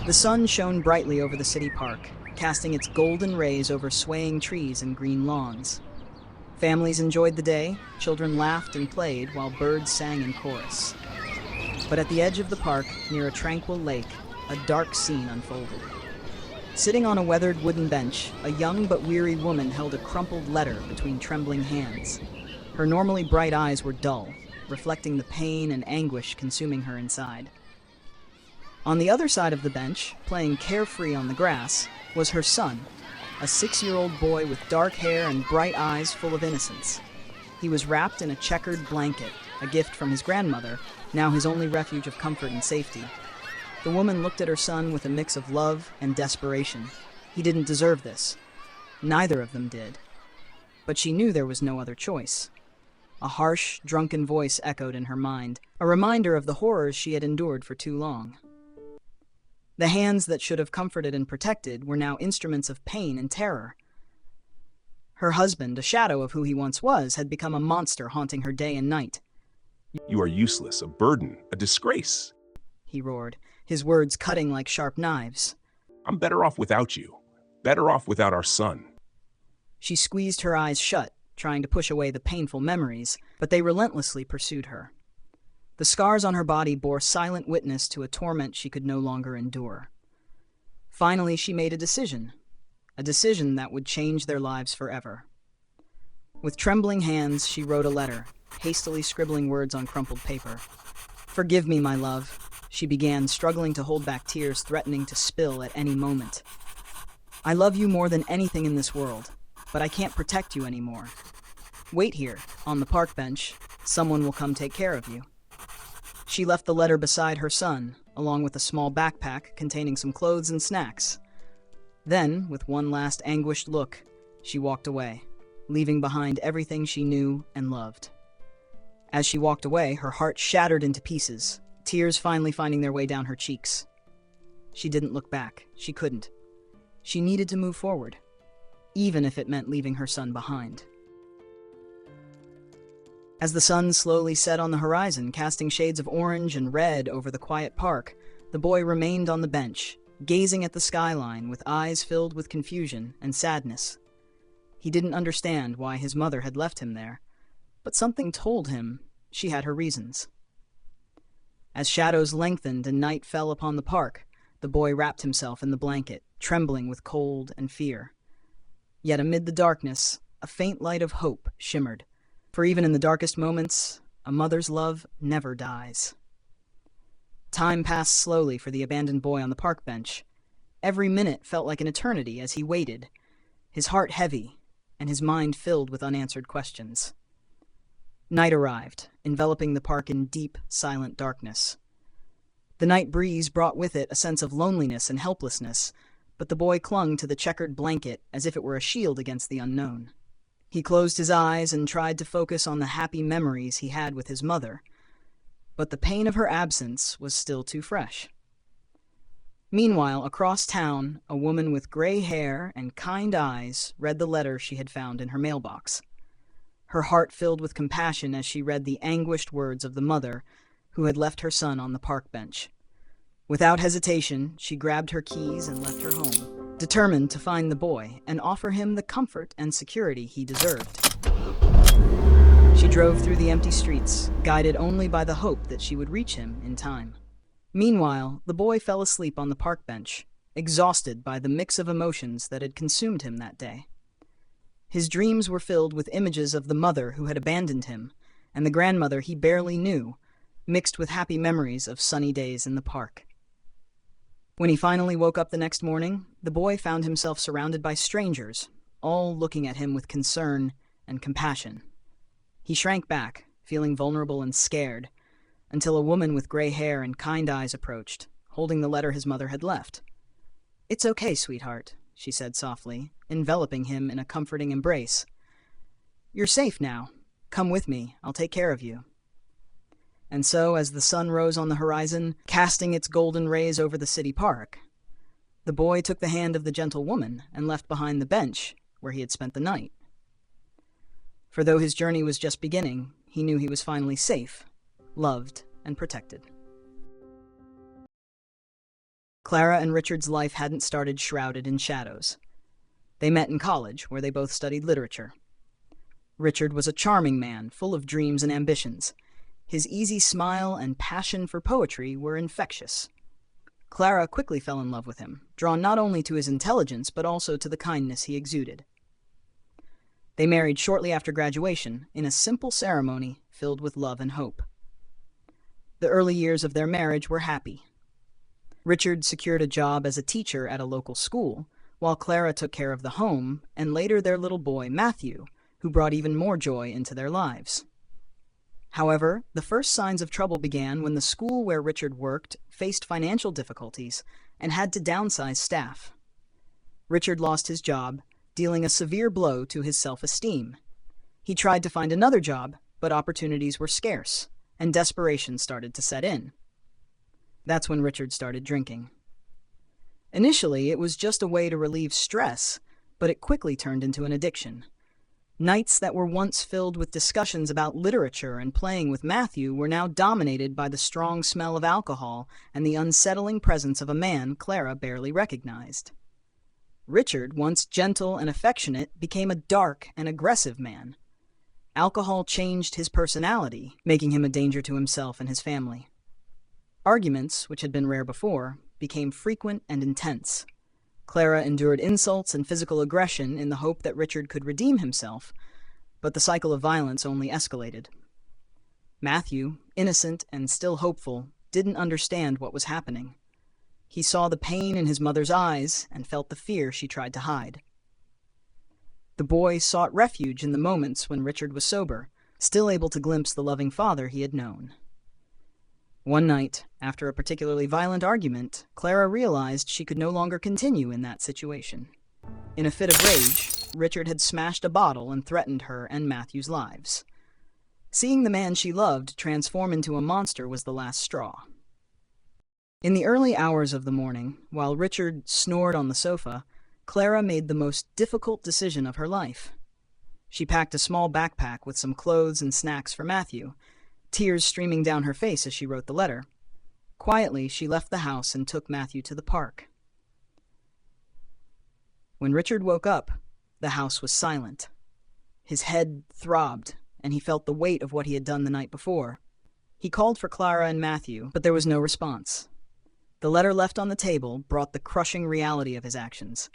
The sun shone brightly over the city park, casting its golden rays over swaying trees and green lawns. Families enjoyed the day, children laughed and played while birds sang in chorus. But at the edge of the park, near a tranquil lake, a dark scene unfolded. Sitting on a weathered wooden bench, a young but weary woman held a crumpled letter between trembling hands. Her normally bright eyes were dull, reflecting the pain and anguish consuming her inside. On the other side of the bench, playing carefree on the grass, was her son, a 6-year-old boy with dark hair and bright eyes full of innocence. He was wrapped in a checkered blanket, a gift from his grandmother, now his only refuge of comfort and safety. The woman looked at her son with a mix of love and desperation. He didn't deserve this. Neither of them did. But she knew there was no other choice. A harsh, drunken voice echoed in her mind, a reminder of the horrors she had endured for too long. The hands that should have comforted and protected were now instruments of pain and terror. Her husband, a shadow of who he once was, had become a monster haunting her day and night. "You are useless, a burden, a disgrace. He roared, his words cutting like sharp knives. I'm better off without you. Better off without our son." She squeezed her eyes shut, trying to push away the painful memories, but they relentlessly pursued her. The scars on her body bore silent witness to a torment she could no longer endure. Finally, she made a decision that would change their lives forever. With trembling hands, she wrote a letter, hastily scribbling words on crumpled paper. "Forgive me, my love," she began, struggling to hold back tears threatening to spill at any moment. "I love you more than anything in this world, but I can't protect you anymore. Wait here, on the park bench. Someone will come take care of you." She left the letter beside her son, along with a small backpack containing some clothes and snacks. Then, with one last anguished look, she walked away, leaving behind everything she knew and loved. As she walked away, her heart shattered into pieces, tears finally finding their way down her cheeks. She didn't look back. She couldn't. She needed to move forward, even if it meant leaving her son behind. As the sun slowly set on the horizon, casting shades of orange and red over the quiet park, the boy remained on the bench, gazing at the skyline with eyes filled with confusion and sadness. He didn't understand why his mother had left him there, but something told him she had her reasons. As shadows lengthened and night fell upon the park, the boy wrapped himself in the blanket, trembling with cold and fear. Yet amid the darkness, a faint light of hope shimmered. For even in the darkest moments, a mother's love never dies. Time passed slowly for the abandoned boy on the park bench. Every minute felt like an eternity as he waited, his heart heavy and his mind filled with unanswered questions. Night arrived, enveloping the park in deep, silent darkness. The night breeze brought with it a sense of loneliness and helplessness, but the boy clung to the checkered blanket as if it were a shield against the unknown. He closed his eyes and tried to focus on the happy memories he had with his mother, but the pain of her absence was still too fresh. Meanwhile, across town, a woman with gray hair and kind eyes read the letter she had found in her mailbox. Her heart filled with compassion as she read the anguished words of the mother who had left her son on the park bench. Without hesitation, she grabbed her keys and left her home, determined to find the boy and offer him the comfort and security he deserved. She drove through the empty streets, guided only by the hope that she would reach him in time. Meanwhile, the boy fell asleep on the park bench, exhausted by the mix of emotions that had consumed him that day. His dreams were filled with images of the mother who had abandoned him, and the grandmother he barely knew, mixed with happy memories of sunny days in the park. When he finally woke up the next morning, the boy found himself surrounded by strangers, all looking at him with concern and compassion. He shrank back, feeling vulnerable and scared, until a woman with gray hair and kind eyes approached, holding the letter his mother had left. "It's okay, sweetheart," she said softly, enveloping him in a comforting embrace. "You're safe now. Come with me. I'll take care of you." And so, as the sun rose on the horizon, casting its golden rays over the city park, the boy took the hand of the gentle woman and left behind the bench where he had spent the night. For though his journey was just beginning, he knew he was finally safe, loved, and protected. Clara and Richard's life hadn't started shrouded in shadows. They met in college, where they both studied literature. Richard was a charming man, full of dreams and ambitions. His easy smile and passion for poetry were infectious. Clara quickly fell in love with him, drawn not only to his intelligence but also to the kindness he exuded. They married shortly after graduation, in a simple ceremony filled with love and hope. The early years of their marriage were happy. Richard secured a job as a teacher at a local school, while Clara took care of the home and later their little boy, Matthew, who brought even more joy into their lives. However, the first signs of trouble began when the school where Richard worked faced financial difficulties and had to downsize staff. Richard lost his job, dealing a severe blow to his self-esteem. He tried to find another job, but opportunities were scarce, and desperation started to set in. That's when Richard started drinking. Initially, it was just a way to relieve stress, but it quickly turned into an addiction. Nights that were once filled with discussions about literature and playing with Matthew were now dominated by the strong smell of alcohol and the unsettling presence of a man Clara barely recognized. Richard, once gentle and affectionate, became a dark and aggressive man. Alcohol changed his personality, making him a danger to himself and his family. Arguments, which had been rare before, became frequent and intense. Clara endured insults and physical aggression in the hope that Richard could redeem himself, but the cycle of violence only escalated. Matthew, innocent and still hopeful, didn't understand what was happening. He saw the pain in his mother's eyes and felt the fear she tried to hide. The boy sought refuge in the moments when Richard was sober, still able to glimpse the loving father he had known. One night, after a particularly violent argument, Clara realized she could no longer continue in that situation. In a fit of rage, Richard had smashed a bottle and threatened her and Matthew's lives. Seeing the man she loved transform into a monster was the last straw. In the early hours of the morning, while Richard snored on the sofa, Clara made the most difficult decision of her life. She packed a small backpack with some clothes and snacks for Matthew, tears streaming down her face as she wrote the letter. Quietly, she left the house and took Matthew to the park. When Richard woke up, the house was silent. His head throbbed, and he felt the weight of what he had done the night before. He called for Clara and Matthew, but there was no response. The letter left on the table brought the crushing reality of his actions.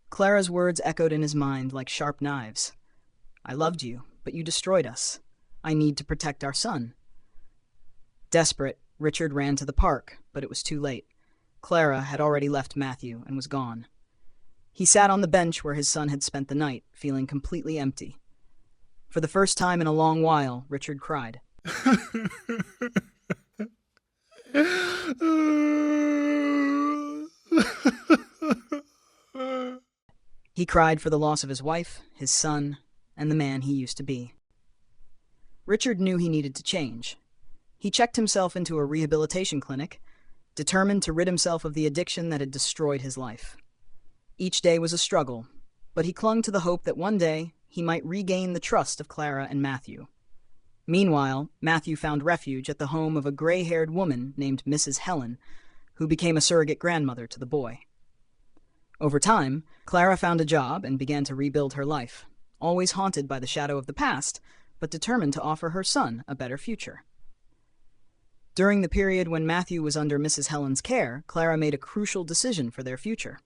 Clara's words echoed in his mind like sharp knives. "I loved you, but you destroyed us. I need to protect our son." Desperate, Richard ran to the park, but it was too late. Clara had already left Matthew and was gone. He sat on the bench where his son had spent the night, feeling completely empty. For the first time in a long while, Richard cried. He cried for the loss of his wife, his son, and the man he used to be. Richard knew he needed to change. He checked himself into a rehabilitation clinic, determined to rid himself of the addiction that had destroyed his life. Each day was a struggle, but he clung to the hope that one day he might regain the trust of Clara and Matthew. Meanwhile, Matthew found refuge at the home of a gray-haired woman named Mrs. Helen, who became a surrogate grandmother to the boy. Over time, Clara found a job and began to rebuild her life, always haunted by the shadow of the past, but determined to offer her son a better future. During the period when Matthew was under Mrs. Helen's care, Clara made a crucial decision for their future.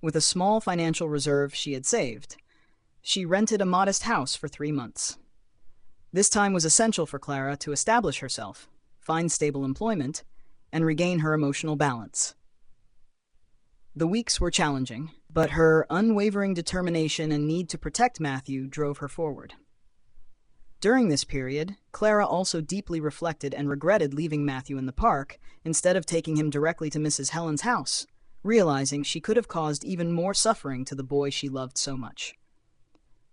With a small financial reserve she had saved, she rented a modest house for 3 months. This time was essential for Clara to establish herself, find stable employment, and regain her emotional balance. The weeks were challenging, but her unwavering determination and need to protect Matthew drove her forward. During this period, Clara also deeply reflected and regretted leaving Matthew in the park instead of taking him directly to Mrs. Helen's house, realizing she could have caused even more suffering to the boy she loved so much.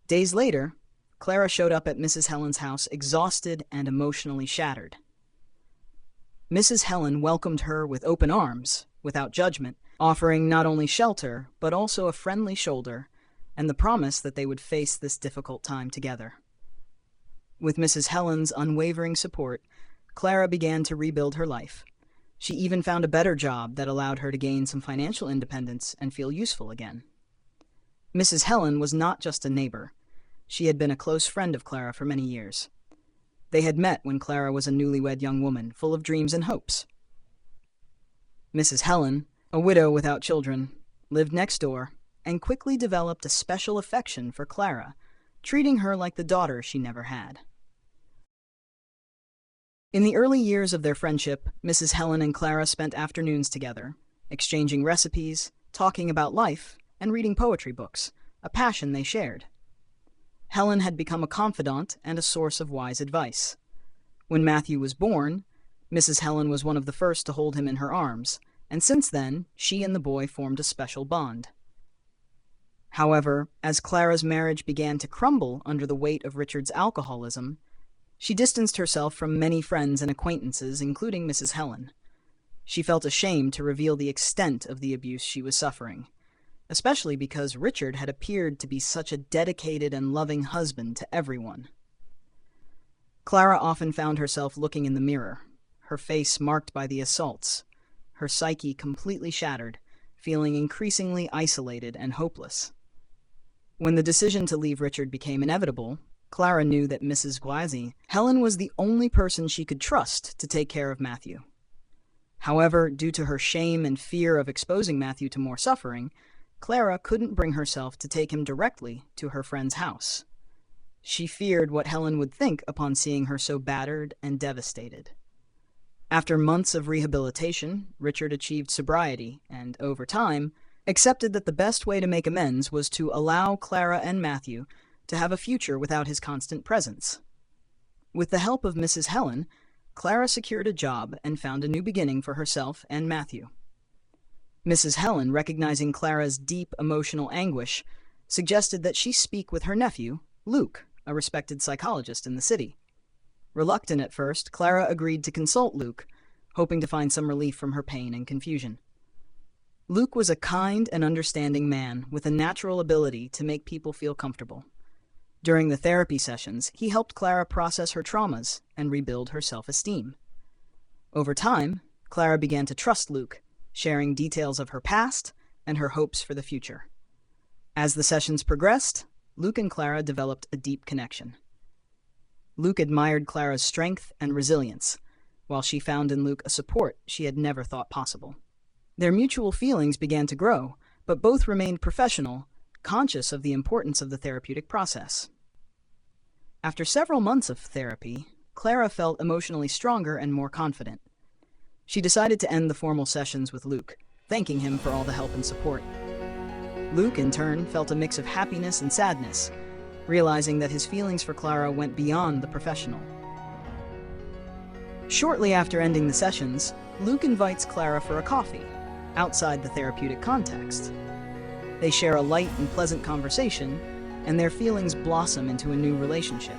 Days later, Clara showed up at Mrs. Helen's house exhausted and emotionally shattered. Mrs. Helen welcomed her with open arms, without judgment, offering not only shelter, but also a friendly shoulder and the promise that they would face this difficult time together. With Mrs. Helen's unwavering support, Clara began to rebuild her life. She even found a better job that allowed her to gain some financial independence and feel useful again. Mrs. Helen was not just a neighbor. She had been a close friend of Clara for many years. They had met when Clara was a newlywed young woman, full of dreams and hopes. Mrs. Helen, a widow without children, lived next door and quickly developed a special affection for Clara, treating her like the daughter she never had. In the early years of their friendship, Mrs. Helen and Clara spent afternoons together, exchanging recipes, talking about life, and reading poetry books, a passion they shared. Helen had become a confidant and a source of wise advice. When Matthew was born, Mrs. Helen was one of the first to hold him in her arms, and since then, she and the boy formed a special bond. However, as Clara's marriage began to crumble under the weight of Richard's alcoholism, she distanced herself from many friends and acquaintances, including Mrs. Helen. She felt ashamed to reveal the extent of the abuse she was suffering, especially because Richard had appeared to be such a dedicated and loving husband to everyone. Clara often found herself looking in the mirror, her face marked by the assaults, her psyche completely shattered, feeling increasingly isolated and hopeless. When the decision to leave Richard became inevitable, Clara knew that Mrs. Guazi, Helen was the only person she could trust to take care of Matthew. However, due to her shame and fear of exposing Matthew to more suffering, Clara couldn't bring herself to take him directly to her friend's house. She feared what Helen would think upon seeing her so battered and devastated. After months of rehabilitation, Richard achieved sobriety and, over time, accepted that the best way to make amends was to allow Clara and Matthew to have a future without his constant presence. With the help of Mrs. Helen, Clara secured a job and found a new beginning for herself and Matthew. Mrs. Helen, recognizing Clara's deep emotional anguish, suggested that she speak with her nephew, Luke, a respected psychologist in the city. Reluctant at first, Clara agreed to consult Luke, hoping to find some relief from her pain and confusion. Luke was a kind and understanding man with a natural ability to make people feel comfortable. During the therapy sessions, he helped Clara process her traumas and rebuild her self-esteem. Over time, Clara began to trust Luke, sharing details of her past and her hopes for the future. As the sessions progressed, Luke and Clara developed a deep connection. Luke admired Clara's strength and resilience, while she found in Luke a support she had never thought possible. Their mutual feelings began to grow, but both remained professional, conscious of the importance of the therapeutic process. After several months of therapy, Clara felt emotionally stronger and more confident. She decided to end the formal sessions with Luke, thanking him for all the help and support. Luke, in turn, felt a mix of happiness and sadness, realizing that his feelings for Clara went beyond the professional. Shortly after ending the sessions, Luke invites Clara for a coffee, outside the therapeutic context. They share a light and pleasant conversation, and their feelings blossom into a new relationship.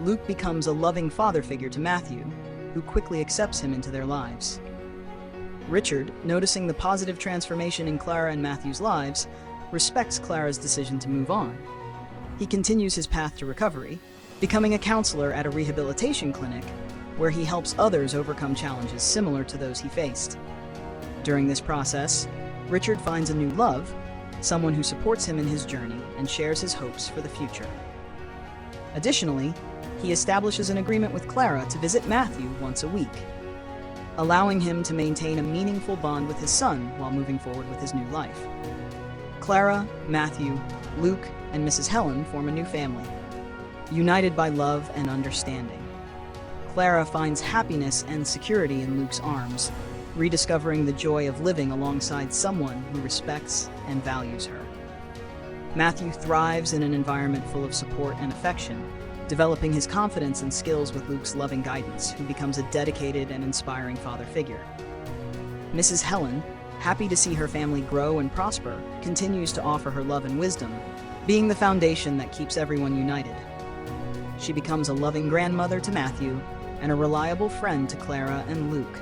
Luke becomes a loving father figure to Matthew, who quickly accepts him into their lives. Richard, noticing the positive transformation in Clara and Matthew's lives, respects Clara's decision to move on. He continues his path to recovery, becoming a counselor at a rehabilitation clinic where he helps others overcome challenges similar to those he faced. During this process, Richard finds a new love, someone who supports him in his journey and shares his hopes for the future. Additionally, he establishes an agreement with Clara to visit Matthew once a week, allowing him to maintain a meaningful bond with his son while moving forward with his new life. Clara, Matthew, Luke, and Mrs. Helen form a new family, united by love and understanding. Clara finds happiness and security in Luke's arms, rediscovering the joy of living alongside someone who respects and values her. Matthew thrives in an environment full of support and affection, developing his confidence and skills with Luke's loving guidance, who becomes a dedicated and inspiring father figure. Mrs. Helen, happy to see her family grow and prosper, continues to offer her love and wisdom, being the foundation that keeps everyone united. She becomes a loving grandmother to Matthew and a reliable friend to Clara and Luke,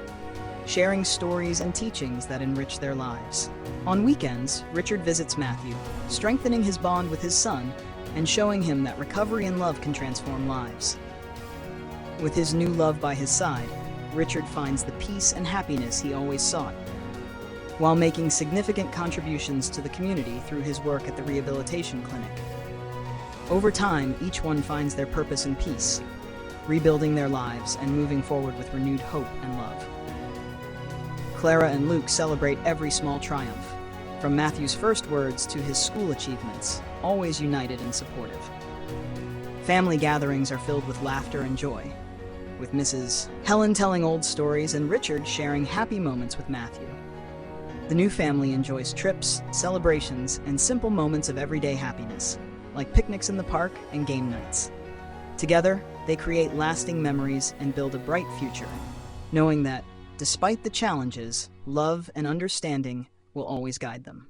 sharing stories and teachings that enrich their lives. On weekends, Richard visits Matthew, strengthening his bond with his son and showing him that recovery and love can transform lives. With his new love by his side, Richard finds the peace and happiness he always sought, while making significant contributions to the community through his work at the rehabilitation clinic. Over time, each one finds their purpose in peace, rebuilding their lives and moving forward with renewed hope and love. Clara and Luke celebrate every small triumph, from Matthew's first words to his school achievements, always united and supportive. Family gatherings are filled with laughter and joy, with Mrs. Helen telling old stories and Richard sharing happy moments with Matthew. The new family enjoys trips, celebrations, and simple moments of everyday happiness, like picnics in the park and game nights. Together, they create lasting memories and build a bright future, knowing that, despite the challenges, love and understanding will always guide them.